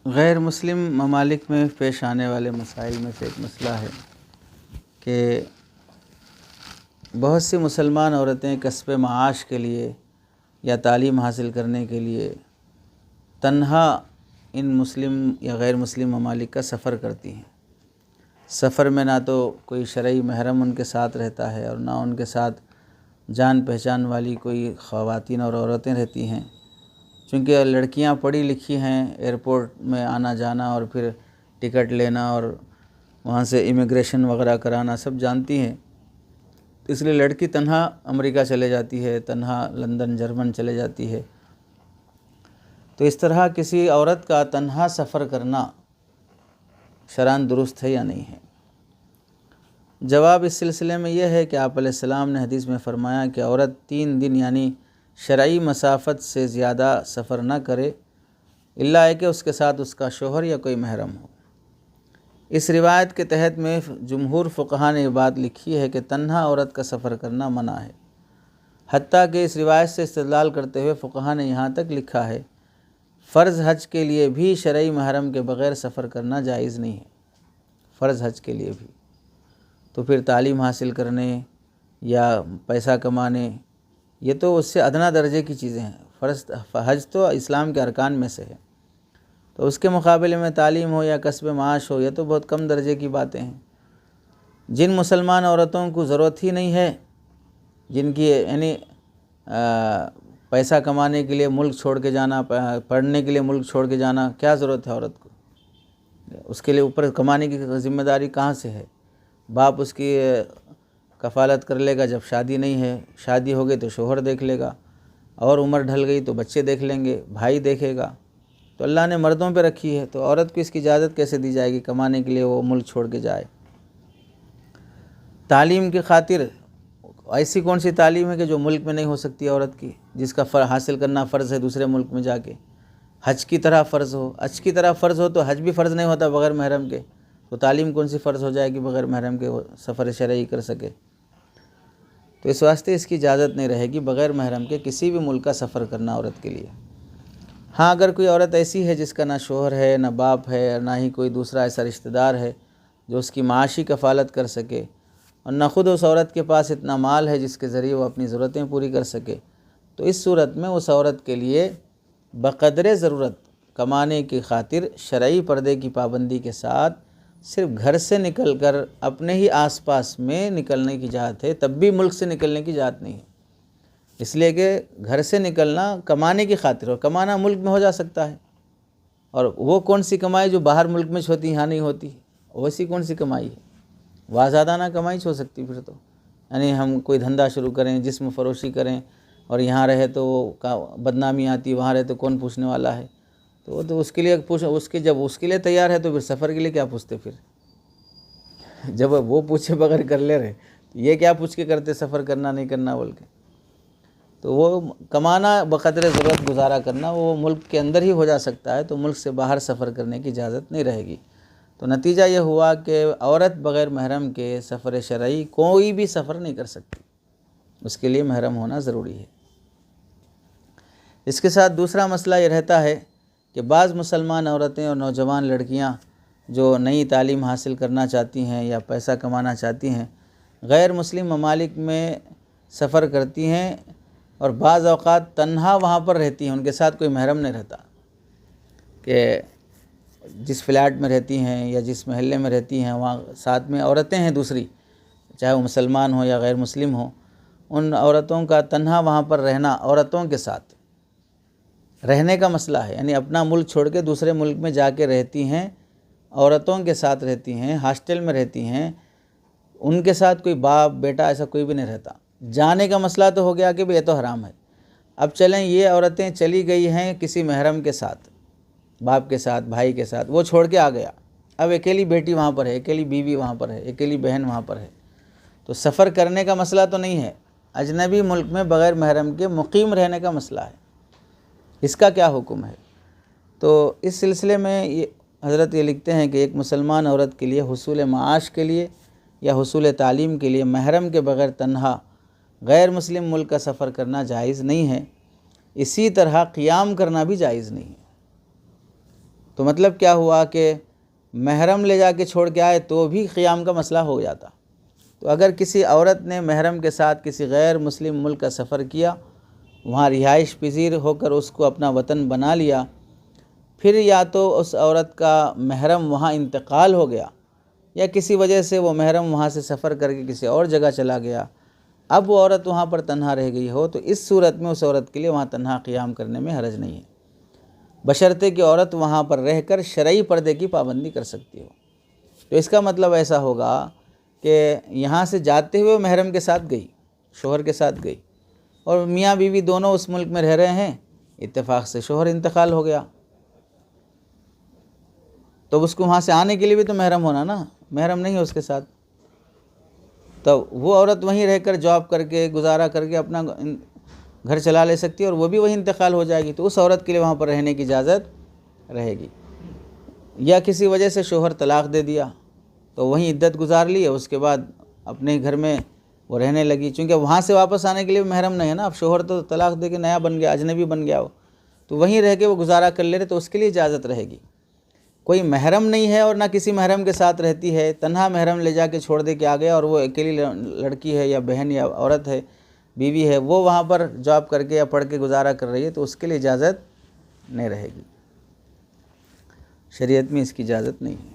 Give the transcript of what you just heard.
गैर मुस्लिम ममालिक में पेश आने वाले मसाइल में से एक मसला है कि बहुत सी मुसलमान औरतें कस्ब माश के लिए या तालीम हासिल करने के लिए तन्हा इन मुस्लिम या गैर मुस्लिम ममालिक का सफ़र करती हैं। सफ़र में ना तो कोई शरई महरम उनके साथ रहता है और ना उनके साथ जान पहचान वाली कोई ख़वातीन और औरतें रहती हैं। चूँकि लड़कियां पढ़ी लिखी हैं, एयरपोर्ट में आना जाना और फिर टिकट लेना और वहाँ से इमिग्रेशन वगैरह कराना सब जानती हैं, तो इसलिए लड़की तन्हा अमेरिका चले जाती है, तन्हा लंदन जर्मन चले जाती है। तो इस तरह किसी औरत का तन्हा सफ़र करना शरअन दुरुस्त है या नहीं है? जवाब इस सिलसिले में यह है कि आप अलैहिस्सलाम ने हदीस में फ़रमाया कि औरत 3 दिन यानी शरई मसाफ़त से ज़्यादा सफ़र न करे इल्ला है कि उसके साथ उसका शोहर या कोई महरम हो। इस रिवायत के तहत में जमहूर फ़ुक़हा ने बात लिखी है कि तन्हा औरत का सफ़र करना मना है। हत्ता कि इस रिवायत से इस्तेदलाल करते हुए फ़ुक़हा ने यहाँ तक लिखा है फ़र्ज़ हज के लिए भी शरई महरम के बग़ैर सफ़र करना जायज़ नहीं है। फ़र्ज़ हज के लिए भी तो फिर तालीम हासिल करने या पैसा कमाने, ये तो उससे अदना दर्जे की चीज़ें हैं। फ़र्ज़ हज तो इस्लाम के अरकान में से है, तो उसके मुकाबले में तालीम हो या कस्ब माश हो, ये तो बहुत कम दर्जे की बातें हैं। जिन मुसलमान औरतों को ज़रूरत ही नहीं है, जिनकी यानी पैसा कमाने के लिए मुल्क छोड़ के जाना, पढ़ने के लिए मुल्क छोड़ के जाना, क्या ज़रूरत है औरत को? उसके लिए ऊपर कमाने की ज़िम्मेदारी कहाँ से है? बाप उसकी कफ़ालत कर लेगा जब शादी नहीं है, शादी हो गई तो शोहर देख लेगा, और उम्र ढल गई तो बच्चे देख लेंगे, भाई देखेगा। तो अल्लाह ने मर्दों पे रखी है, तो औरत को इसकी इजाज़त कैसे दी जाएगी कमाने के लिए वो मुल्क छोड़ के जाए? तालीम की खातिर ऐसी कौन सी तालीम है कि जो मुल्क में नहीं हो सकती औरत की, जिसका हासिल करना फ़र्ज़ है दूसरे मुल्क में जाके? हज की तरह फ़र्ज़ हो, हज की तरह फ़र्ज़ हो तो हज भी फ़र्ज़ नहीं होता बग़ैर महरम के, तो तालीम कौन सी फ़र्ज़ हो जाएगी बग़ैर महरम के वो सफ़र शरई कर सके? तो इस वास्ते इसकी इजाज़त नहीं रहेगी बग़ैर महरम के किसी भी मुल्क का सफ़र करना औरत के लिए। हाँ, अगर कोई औरत ऐसी है जिसका ना शोहर है, ना बाप है, ना ही कोई दूसरा ऐसा रिश्तेदार है जो उसकी माशी कफ़ालत कर सके, और ना ख़ुद उस औरत के पास इतना माल है जिसके ज़रिए वो अपनी ज़रूरतें पूरी कर सके, तो इस सूरत में उस औरत के लिए बक़दरे ज़रूरत कमाने की खातिर शरई पर्दे की पाबंदी के साथ सिर्फ घर से निकलकर अपने ही आसपास में निकलने की इजाज़त है, तब भी मुल्क से निकलने की इजाज़त नहीं है। इसलिए कि घर से निकलना कमाने की खातिर, और कमाना मुल्क में हो जा सकता है, और वो कौन सी कमाई जो बाहर मुल्क में होती यहाँ नहीं होती, वैसी कौन सी कमाई है? वाज़ादाना कमाई हो सकती फिर तो, यानी हम कोई धंधा शुरू करें, जिस्म फरोशी करें और यहाँ रहे तो बदनामी आती, वहाँ रहे तो कौन पूछने वाला है? तो उसके लिए जब उसके लिए तैयार है तो फिर सफ़र के लिए क्या पूछते? फिर जब वो पूछे बगैर कर ले रहे, तो ये क्या पूछ के करते सफ़र करना नहीं करना बोल के? तो वो कमाना बक़दरे ज़रूरत गुजारा करना वो मुल्क के अंदर ही हो जा सकता है, तो मुल्क से बाहर सफ़र करने की इजाज़त नहीं रहेगी। तो नतीजा ये हुआ कि औरत बग़ैर महरम के सफ़र शरई कोई भी सफ़र नहीं कर सकती, उसके लिए महरम होना ज़रूरी है। इसके साथ दूसरा मसला ये रहता है कि बाज़ मुसलमान औरतें और नौजवान लड़कियां जो नई तालीम हासिल करना चाहती हैं या पैसा कमाना चाहती हैं, गैर मुस्लिम ममालिक में सफ़र करती हैं और बाज़ औक़ात तन्हा वहाँ पर रहती हैं, उनके साथ कोई महरम नहीं रहता। कि जिस फ्लैट में रहती हैं या जिस महल्ले में रहती हैं वहाँ साथ में औरतें हैं दूसरी, चाहे वो मुसलमान हो या गैर मुस्लिम हो, उन औरतों का तन्हा वहाँ पर रहना, औरतों के साथ रहने का मसला है, यानी अपना मुल्क छोड़ के दूसरे मुल्क में जाके रहती हैं, औरतों के साथ रहती हैं, हॉस्टल में रहती हैं, उनके साथ कोई बाप बेटा ऐसा कोई भी नहीं रहता। जाने का मसला तो हो गया कि भाई ये तो हराम है। अब चलें, ये औरतें चली गई हैं किसी महरम के साथ, बाप के साथ, भाई के साथ, वो छोड़ के आ गया, अब अकेली बेटी वहाँ पर है, अकेली बीवी वहाँ पर है, अकेली बहन वहाँ पर है, तो सफ़र करने का मसला तो नहीं है, अजनबी मुल्क में बग़ैर महरम के मुक़ीम रहने का मसला है। इसका क्या हुक्म है? तो इस सिलसिले में ये हज़रत ये लिखते हैं कि एक मुसलमान औरत के लिए हुसूल माश के लिए या हुसूल तालीम के लिए महरम के बग़ैर तन्हा गैर मुस्लिम मुल्क का सफ़र करना जायज़ नहीं है। इसी तरह क़ियाम करना भी जायज़ नहीं है। तो मतलब क्या हुआ कि महरम ले जाके छोड़ के आए तो भी क़ियाम का मसला हो जाता। तो अगर किसी औरत ने महरम के साथ किसी गैर मुस्लिम मुल्क का सफ़र किया, वहाँ रिहाइश पजीर होकर उसको अपना वतन बना लिया, फिर या तो उस औरत का महरम वहाँ इंतकाल हो गया या किसी वजह से वो महरम वहाँ से सफ़र करके किसी और जगह चला गया, अब वो औरत वहाँ पर तन्हा रह गई हो, तो इस सूरत में उस औरत के लिए वहाँ तन्हा क़ियाम करने में हरज नहीं है, बशर्ते कि औरत वहाँ पर रहकर शरई पर्दे की पाबंदी कर सकती हो। तो इसका मतलब ऐसा होगा कि यहाँ से जाते हुए महरम के साथ गई, शोहर के साथ गई, और मियाँ बीवी दोनों उस मुल्क में रह रहे हैं, इत्तेफाक से शोहर इंतकाल हो गया, तो उसको वहाँ से आने के लिए भी तो महरम होना ना, महरम नहीं है उसके साथ, तो वो औरत वहीं रहकर जॉब करके गुजारा करके अपना घर चला ले सकती है और वो भी वहीं इंतकाल हो जाएगी, तो उस औरत के लिए वहाँ पर रहने की इजाज़त रहेगी। या किसी वजह से शोहर तलाक़ दे दिया तो वहीं इद्दत गुजार ली है, उसके बाद अपने घर में वो रहने लगी, चूँकि वहाँ से वापस आने के लिए महरम नहीं है ना, अब शोहर तो तलाक़ दे के नया बन गया, अजनबी बन गया हो, तो वहीं रह के वो गुजारा कर ले रहे, तो उसके लिए इजाज़त रहेगी। कोई महरम नहीं है और ना किसी महरम के साथ रहती है, तन्हा महरम ले जाके छोड़ दे के आ गया और वो अकेली लड़की है या बहन या औरत है, बीवी है, वो वहाँ पर जॉब करके या पढ़ के गुजारा कर रही है, तो उसके लिए इजाज़त नहीं रहेगी। शरीयत में इसकी इजाज़त नहीं है।